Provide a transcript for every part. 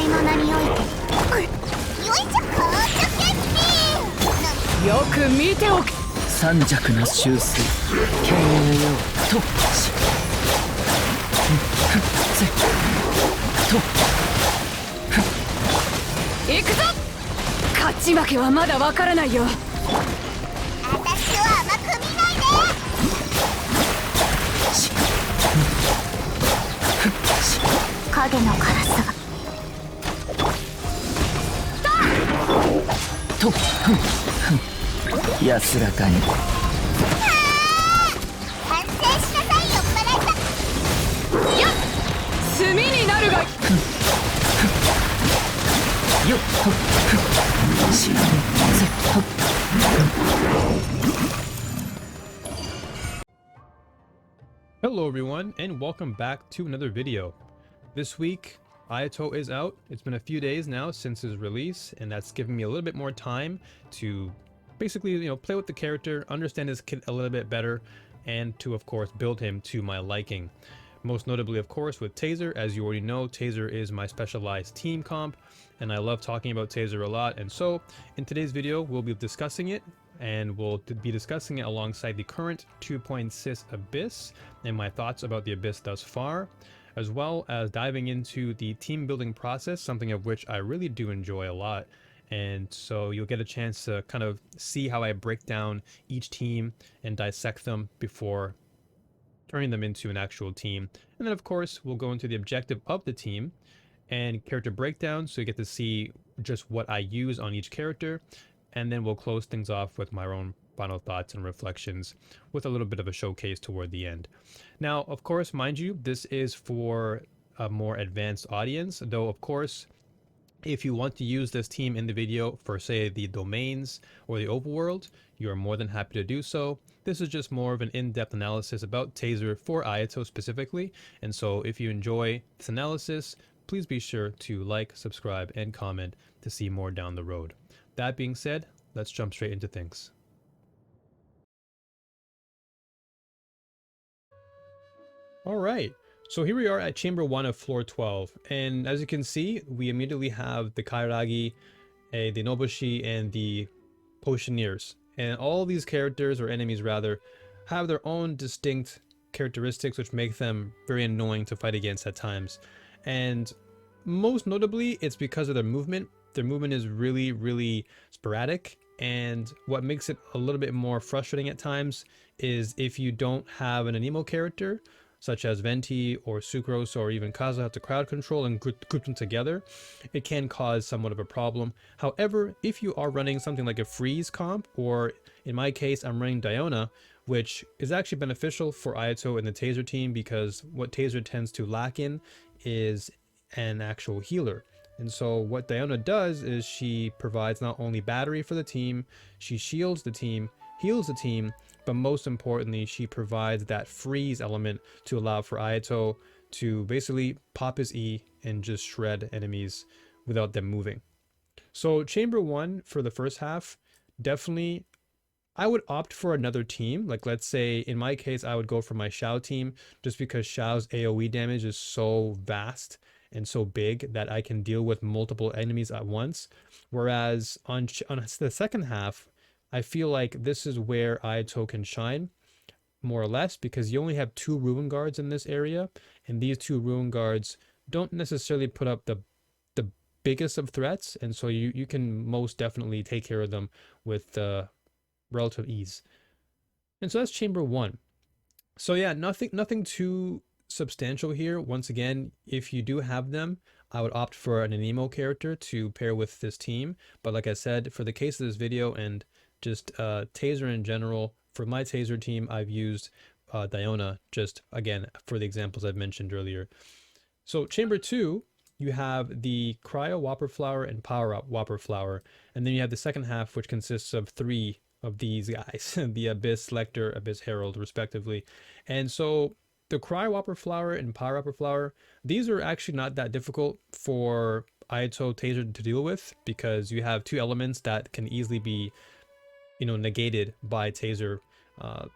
いものにおいてよいしょよく見ておけ。三弱の修正剣栄よ突破行くぞ。勝ち負けはまだわからないよ。私を甘く見ないで。影のカラスがと安らかに反省しなさい。酔っ払いだ。やっ炭になるが。よっしぜっ Hello everyone, and welcome back to another video. This week, AYATO is out. It's been a few days now since his release, and that's given me a little bit more time to basically, play with the character, understand his kit a little bit better, and to, of course, build him to my liking. Most notably, of course, with Taser. As you already know, Taser is my specialized team comp, and I love talking about Taser a lot. And so, in today's video, we'll be discussing it, and we'll be discussing it alongside the current 2.6 Abyss, and my thoughts about the Abyss thus far, as well as diving into the team building process, something of which I really do enjoy a lot. And so you'll get a chance to kind of see how I break down each team and dissect them before turning them into an actual team. And then of course we'll go into the objective of the team and character breakdown, so you get to see just what I use on each character, and then we'll close things off with my own final thoughts and reflections with a little bit of a showcase toward the end. Now of course, mind you, this is for a more advanced audience, though of course if you want to use this team in the video for, say, the domains or the overworld, you are more than happy to do so. This is just more of an in-depth analysis about Taser for AYATO specifically, and so if you enjoy this analysis, please be sure to like, subscribe, and comment to see more down the road. That being said, let's jump straight into things. Alright. So here we are at Chamber 1 of Floor 12, and as you can see, we immediately have the Kairagi, the Nobushi, and the Potioneers. And all these characters, or enemies rather, have their own distinct characteristics which make them very annoying to fight against at times. And most notably, it's because of their movement. Their movement is really, really sporadic, and what makes it a little bit more frustrating at times is if you don't have an anemo character, such as Venti or Sucrose or even Kazuha to crowd control and group them together, it can cause somewhat of a problem. However, if you are running something like a freeze comp, or in my case, I'm running Diona, which is actually beneficial for AYATO and the Taser team, because what Taser tends to lack in is an actual healer. And so what Diona does is she provides not only battery for the team, she shields the team, heals the team, but most importantly, she provides that freeze element to allow for AYATO to basically pop his E and just shred enemies without them moving. So Chamber 1 for the first half, definitely I would opt for another team. Like, let's say in my case, I would go for my Shao team, just because Shao's AoE damage is so vast and so big that I can deal with multiple enemies at once. Whereas on the second half, I feel like this is where AYATO can shine, more or less, because you only have 2 Ruin Guards in this area, and these 2 Ruin Guards don't necessarily put up the biggest of threats, and so you can most definitely take care of them with relative ease. And so that's Chamber 1. So yeah, nothing too substantial here. Once again, if you do have them, I would opt for an anemo character to pair with this team. But like I said, for the case of this video and just Taser in general, for my Taser team, I've used Diona, just again for the examples I've mentioned earlier. So Chamber 2, you have the Cryo Whopper Flower and Power Up Whopper Flower, and then you have the second half, which consists of 3 of these guys, the Abyss Lector, Abyss Herald, respectively. And so the Cryo Whopper Flower and Power Upper Flower, these are actually not that difficult for AYATO Taser to deal with, because you have 2 elements that can easily be negated by Taser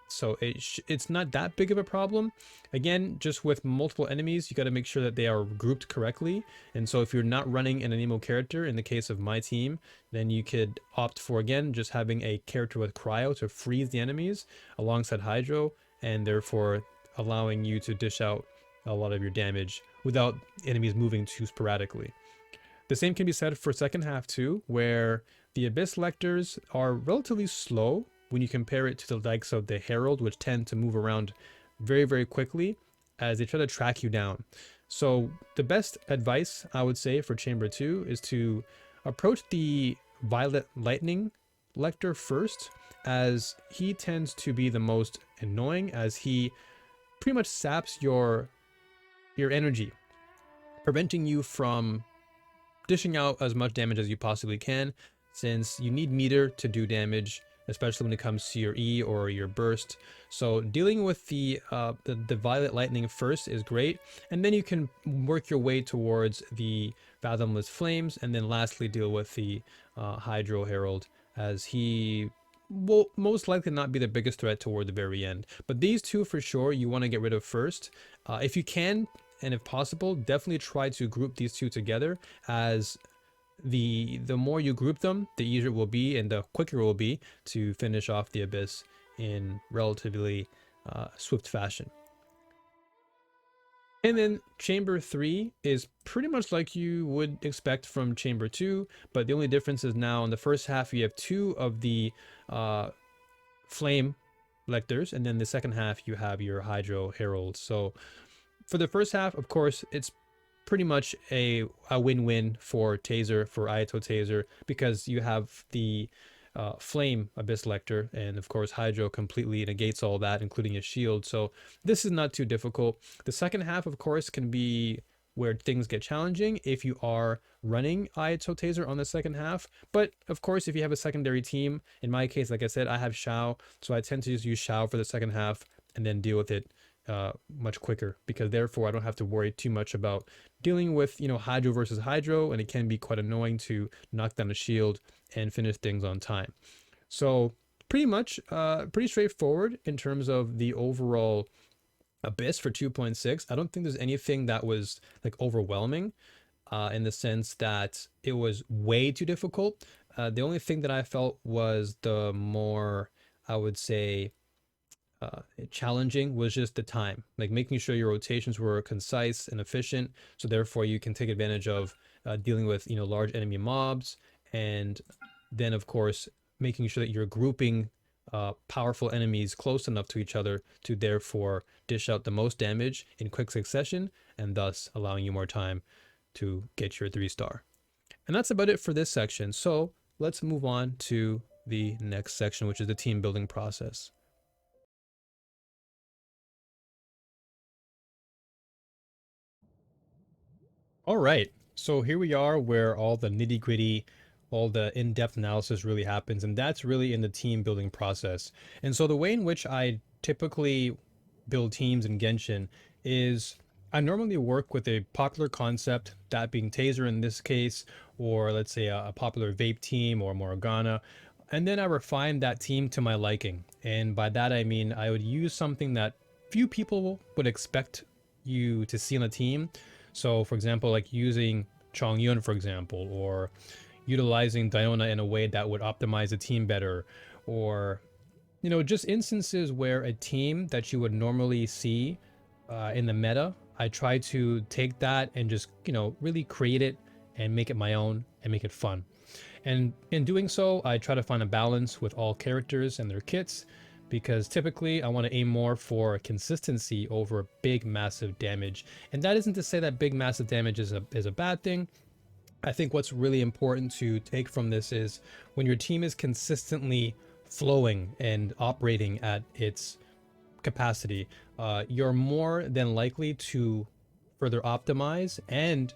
So it's not that big of a problem. Again, just with multiple enemies, you got to make sure that they are grouped correctly. And so if you're not running an anemo character, in the case of my team, then you could opt for, again, just having a character with cryo to freeze the enemies alongside hydro, and therefore allowing you to dish out a lot of your damage without enemies moving too sporadically. The same can be said for second half too, where the Abyss Lectors are relatively slow when you compare it to the likes of the Herald, which tend to move around very, very quickly as they try to track you down. So the best advice I would say for Chamber 2 is to approach the Violet Lightning Lector first, as he tends to be the most annoying, as he pretty much saps your energy, preventing you from dishing out as much damage as you possibly can, since you need meter to do damage, especially when it comes to your E or your burst. So dealing with the Violet Lightning first is great, and then you can work your way towards the Fathomless Flames, and then lastly deal with the Hydro Herald, as he will most likely not be the biggest threat toward the very end. But these two for sure you want to get rid of first. If you can, and if possible, definitely try to group these two together, as the more you group them, the easier it will be and the quicker it will be to finish off the Abyss in relatively swift fashion. And then Chamber 3 is pretty much like you would expect from Chamber 2, but the only difference is now in the first half you have two of the Flame Lectors, and then the second half you have your Hydro Herald. So for the first half, of course, it's pretty much a win-win for Taser, for AYATO Taser, because you have the Flame Abyss Lector, and of course Hydro completely negates all that, including his shield. So this is not too difficult. The second half, of course, can be where things get challenging if you are running AYATO Taser on the second half. But of course, if you have a secondary team, in my case, like I said, I have Shao, so I tend to just use Shao for the second half and then deal with it much quicker, because therefore I don't have to worry too much about dealing with, you know, Hydro versus Hydro, and it can be quite annoying to knock down a shield and finish things on time. So pretty much pretty straightforward in terms of the overall Abyss for 2.6. I don't think there's anything that was like overwhelming in the sense that it was way too difficult. The only thing that I felt was the more, I would say, challenging was just the time, like making sure your rotations were concise and efficient, so therefore you can take advantage of dealing with, you know, large enemy mobs, and then of course making sure that you're grouping powerful enemies close enough to each other to therefore dish out the most damage in quick succession, and thus allowing you more time to get your 3-star. And that's about it for this section. So let's move on to the next section, which is the team building process. All right, so here we are where all the nitty gritty, all the in-depth analysis really happens, and that's really in the team building process. And so the way in which I typically build teams in Genshin is I normally work with a popular concept, that being Taser in this case, or let's say a popular vape team or Morgana, and then I refine that team to my liking. And by that I mean I would use something that few people would expect you to see on a team. So for example, like using Chongyun, for example, or utilizing Diona in a way that would optimize the team better, or, you know, just instances where a team that you would normally see in the meta, I try to take that and just, you know, really create it and make it my own and make it fun. And in doing so, I try to find a balance with all characters and their kits, because typically I want to aim more for consistency over big massive damage. And that isn't to say that big massive damage is a bad thing. I think what's really important to take from this is when your team is consistently flowing and operating at its capacity, you're more than likely to further optimize and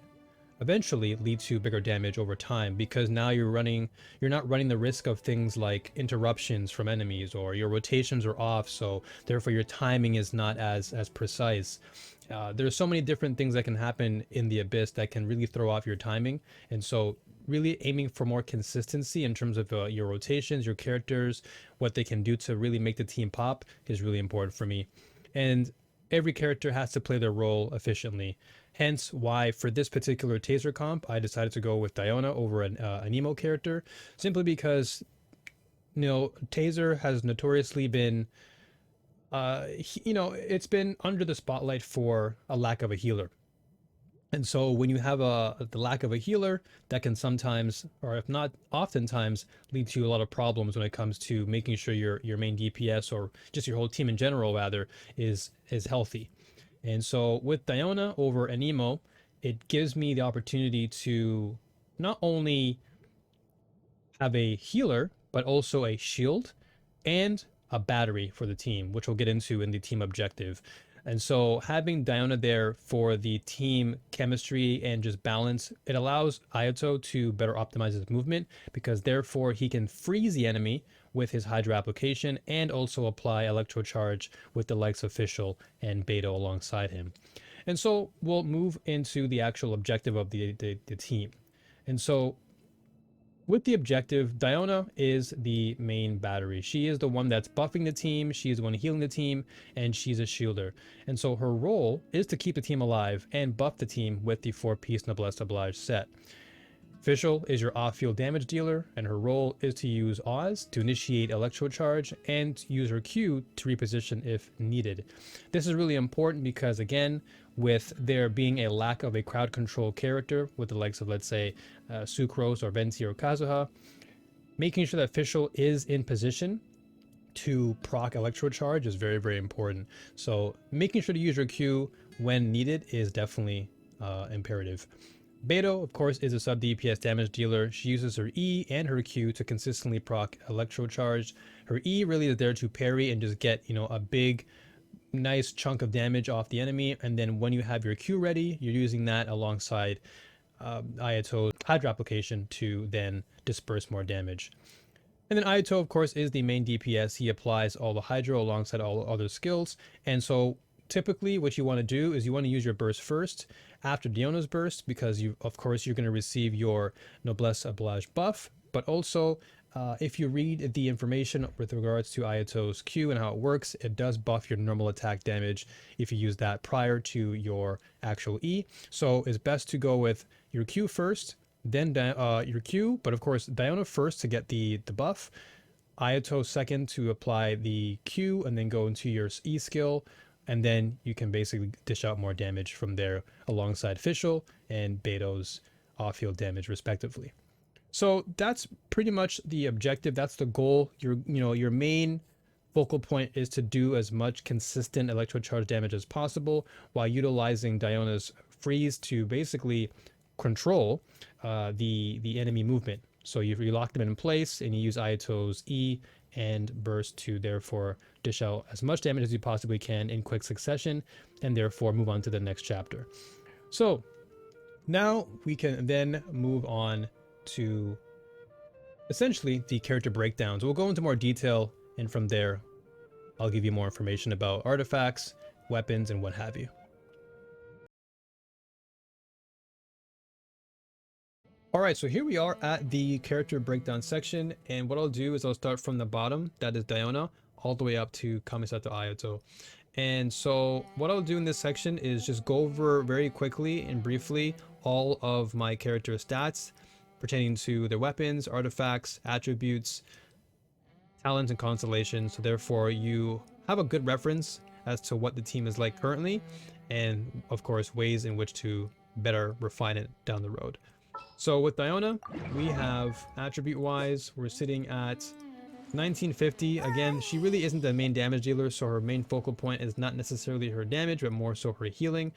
eventually lead to bigger damage over time, because now you're not running the risk of things like interruptions from enemies, or your rotations are off, so therefore your timing is not as precise. There's so many different things that can happen in the Abyss that can really throw off your timing, and so really aiming for more consistency in terms of your rotations, your characters, what they can do to really make the team pop is really important for me. And every character has to play their role efficiently. Hence why for this particular taser comp, I decided to go with Diona over an emo character, simply because, you know, taser has notoriously been, you know, it's been under the spotlight for a lack of a healer. And so when you have the lack of a healer, that can sometimes, or if not oftentimes, lead to a lot of problems when it comes to making sure your main DPS, or just your whole team in general rather, is healthy. And so with Diona over an emo, it gives me the opportunity to not only have a healer, but also a shield and a battery for the team, which we'll get into in the team objective. And so having Diona there for the team chemistry and just balance, it allows AYATO to better optimize his movement, because therefore he can freeze the enemy with his Hydra application and also apply Electro Charge with the likes of Fischl and Beto alongside him. And so we'll move into the actual objective of the team. And so with the objective, Diona is the main battery. She is the one that's buffing the team, she is the one healing the team, and she's a shielder. And so her role is to keep the team alive and buff the team with the 4-piece Noblesse Oblige set. Fischl is your off-field damage dealer, and her role is to use Oz to initiate Electro Charge and use her Q to reposition if needed. This is really important because, again, with there being a lack of a crowd control character with the likes of, let's say, Sucrose or Venti or Kazuha, making sure that Fischl is in position to proc Electro Charge is very, very important. So making sure to use your Q when needed is definitely imperative. Beto, of course, is a sub DPS damage dealer. She uses her E and her Q to consistently proc Electro Charge. Her E really is there to parry and just get, you know, a big, nice chunk of damage off the enemy. And then when you have your Q ready, you're using that alongside AYATO's Hydra application to then disperse more damage. And then AYATO, of course, is the main DPS. He applies all the Hydra alongside all other skills. And so typically what you want to do is you want to use your burst first after Diona's burst, because you, of course, you're going to receive your Noblesse Oblige buff, but also if you read the information with regards to AYATO's Q and how it works, it does buff your normal attack damage if you use that prior to your actual E. So it's best to go with your Q first, then your Q, but of course Diona first to get the buff, AYATO second to apply the Q, and then go into your E skill, and then you can basically dish out more damage from there alongside Fischl and Beto's off-field damage respectively. So that's pretty much the objective. That's the goal. Your main focal point is to do as much consistent Electro Charge damage as possible while utilizing Diona's freeze to basically control the enemy movement. So you lock them in place and you use AYATO's E and burst to therefore dish out as much damage as you possibly can in quick succession, and therefore move on to the next chapter. So now we can then move on to essentially the character breakdowns. We'll go into more detail, and from there I'll give you more information about artifacts, weapons, and what have you. Alright, so here we are at the character breakdown section, and what I'll do is I'll start from the bottom, that is Diona, all the way up to Kamisato AYATO. And so what I'll do in this section is just go over very quickly and briefly all of my character stats pertaining to their weapons, artifacts, attributes, talents, and constellations. So therefore you have a good reference as to what the team is like currently, and of course ways in which to better refine it down the road. So with Diona, we have attribute wise, we're sitting at 1950. Again, she really isn't the main damage dealer, so her main focal point is not necessarily her damage, but more so her healing.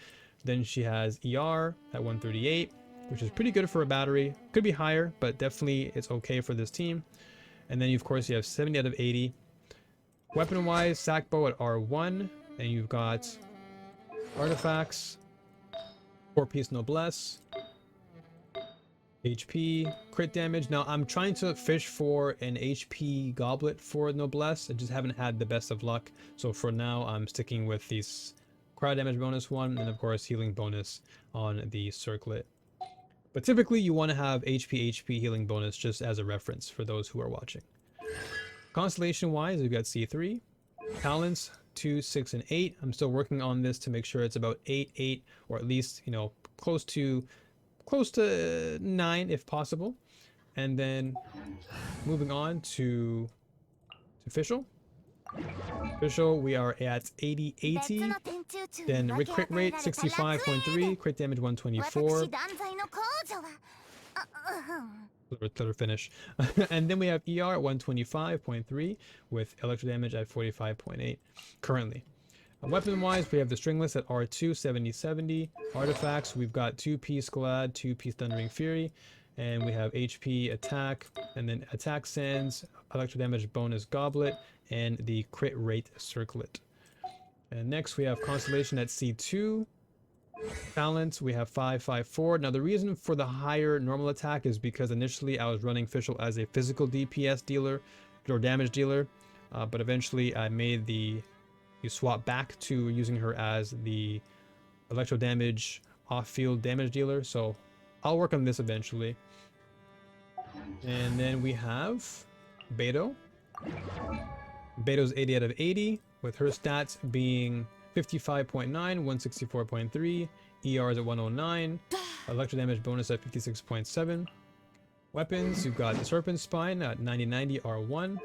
Then she has ER at 138, which is pretty good for a battery. Could be higher, but definitely it's okay for this team. And then of course you have 70 out of 80. Weapon wise, Sackbow at R1, and you've got artifacts, 4-piece Noblesse, HP, crit damage. Now I'm trying to fish for an HP goblet for Noblesse. I just haven't had the best of luck. So for now I'm sticking with this crowd damage bonus one, and of course healing bonus on the circlet. But typically you want to have HP healing bonus just as a reference for those who are watching. Constellation wise, we've got C3. Talents 2, 6, and 8. I'm still working on this to make sure it's about 8, 8, or at least, you know, close to 9 if possible. And then moving on to official. Official, we are at 80. Then crit rate 65.3, crit damage 124. Let her finish. And then we have ER at 125.3 with electro damage at 45.8 currently. Weapon wise, we have the stringless at R2, 70. Artifacts, we've got 2-piece Glad, 2-piece Thundering Fury, and we have HP attack, and then attack sands, electro damage bonus goblet, and the crit rate circlet. And next we have Constellation at C2. Talents, we have 5, 5, 4. Now the reason for the higher normal attack is because initially I was running Official as a physical DPS dealer or damage dealer, but eventually I made the swap back to using her as the electro damage off-field damage dealer. So I'll work on this eventually. And then we have Beto. Beto's 80 out of 80 with her stats being 55.9, 164.3, ER is at 109, electro damage bonus at 56.7. Weapons, you've got the Serpent Spine at 90 R1.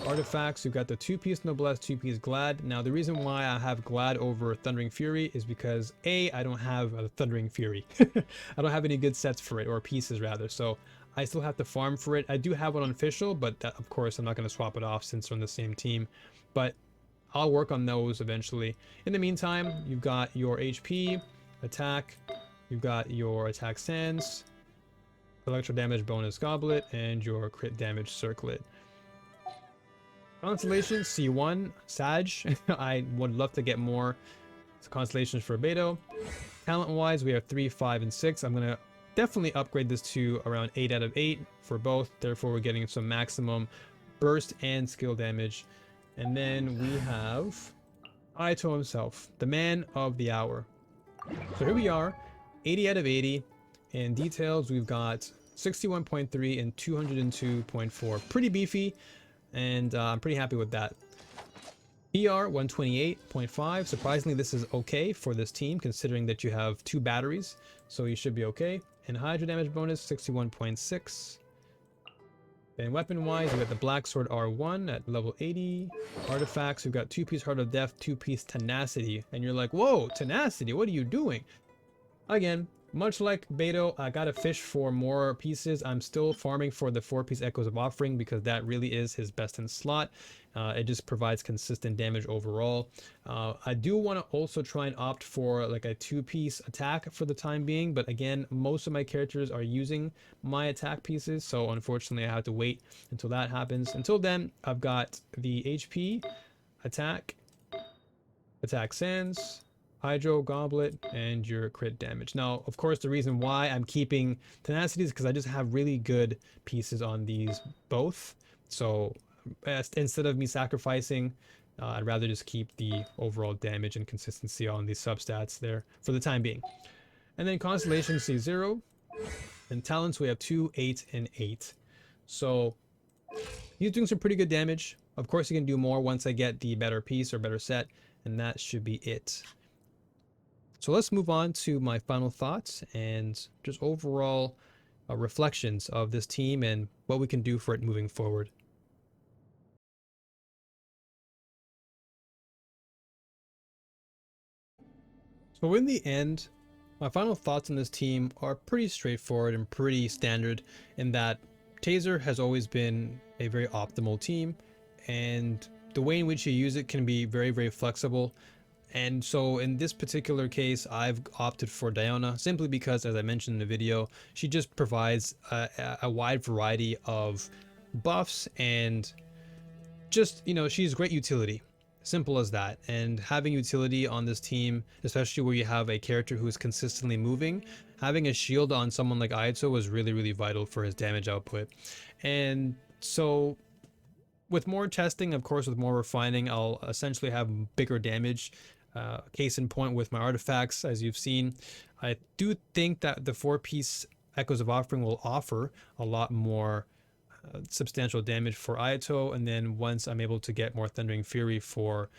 Artifacts, you've got the 2-piece Noblesse, 2-piece Glad. Now the reason why I have Glad over Thundering Fury is because A, I don't have a Thundering Fury. I don't have any good sets for it, or pieces rather, so I still have to farm for it. I do have one on Official, but that, of course I'm not going to swap it off since we're on the same team. But I'll work on those eventually. In the meantime, you've got your HP, attack, you've got your attack sands, electro damage bonus goblet, and your crit damage circlet. Constellation C1 Sag. I would love to get more constellations for Beto. Talent wise, we have 3, 5, and 6. I'm gonna definitely upgrade this to around 8 out of 8 for both. Therefore, we're getting some maximum burst and skill damage. And then we have AYATO himself, the man of the hour. So here we are, 80 out of 80. And details, we've got 61.3 and 202.4. Pretty beefy, and I'm pretty happy with that. ER 128.5. Surprisingly, this is okay for this team, considering that you have 2 batteries, so you should be okay. And Hydro damage bonus 61.6. And weapon-wise, we got the Black Sword R1 at level 80. Artifacts, we've got 2-piece Heart of Death, 2-piece Tenacity. And you're like, whoa, Tenacity, what are you doing? Again, much like Beto, I gotta fish for more pieces. I'm still farming for the 4-piece Echoes of Offering because that really is his best in slot. It just provides consistent damage overall. I do want to also try and opt for like a 2-piece attack for the time being, but again, most of my characters are using my attack pieces, so unfortunately I have to wait until that happens. Until then, I've got the HP, attack sands, Hydro, Goblet, and your crit damage. Now, of course, the reason why I'm keeping Tenacity is because I just have really good pieces on these both. So instead of me sacrificing, I'd rather just keep the overall damage and consistency on these substats there for the time being. And then Constellation C0. And Talents, we have 2, 8, and 8. So he's doing some pretty good damage. Of course, he can do more once I get the better piece or better set, and that should be it. So let's move on to my final thoughts and just overall reflections of this team and what we can do for it moving forward. So in the end, my final thoughts on this team are pretty straightforward and pretty standard in that Taser has always been a very optimal team, and the way in which you use it can be very, very flexible. And so in this particular case, I've opted for Diona simply because, as I mentioned in the video, she just provides a wide variety of buffs and just, you know, she's great utility. Simple as that. And having utility on this team, especially where you have a character who is consistently moving, having a shield on someone like AYATO was really, really vital for his damage output. And so with more testing, of course, with more refining, I'll essentially have bigger damage. Case in point with my artifacts, as you've seen, I do think that the 4-piece Echoes of Offering will offer a lot more substantial damage for Ayato, and then once I'm able to get more Thundering Fury for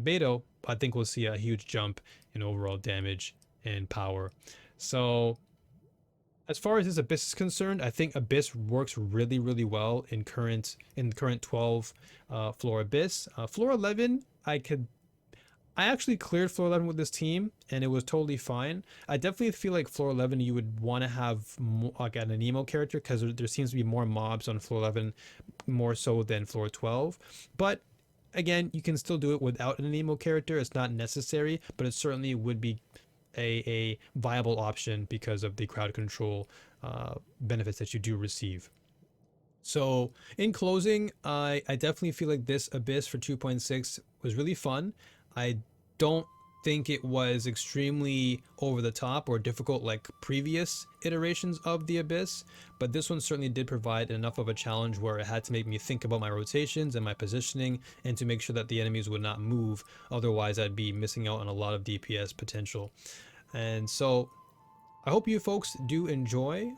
Beto, I think we'll see a huge jump in overall damage and power. So as far as this Abyss is concerned, I think Abyss works really, really well in current 12 floor Abyss. Floor 11, I actually cleared floor 11 with this team and it was totally fine. I definitely feel like floor 11 you would want to have more, like an Anemo character, because there seems to be more mobs on floor 11 more so than floor 12. But again, you can still do it without an Anemo character. It's not necessary, but it certainly would be a viable option because of the crowd control benefits that you do receive. So in closing, I definitely feel like this Abyss for 2.6 was really fun. I don't think it was extremely over the top or difficult like previous iterations of the Abyss, but this one certainly did provide enough of a challenge where it had to make me think about my rotations and my positioning and to make sure that the enemies would not move. Otherwise, I'd be missing out on a lot of DPS potential. And so I hope you folks do enjoy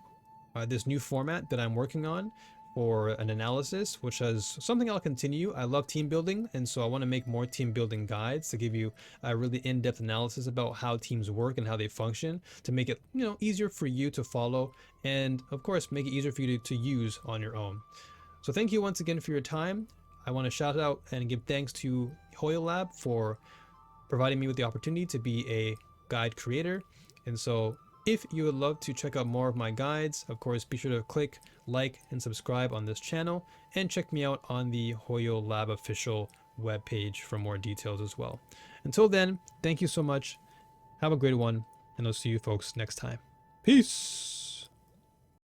this new format that I'm working on for an analysis, which is something I'll continue. I love team building, and so I want to make more team building guides to give you a really in-depth analysis about how teams work and how they function, to make it, you know, easier for you to follow, and of course make it easier for you to use on your own. So thank you once again for your time. I want to shout out and give thanks to HoYoLab for providing me with the opportunity to be a guide creator. And so if you would love to check out more of my guides, of course, be sure to click like and subscribe on this channel, and check me out on the HoYoLab official webpage for more details as well. Until then, thank you so much. Have a great one, and I'll see you folks next time. Peace!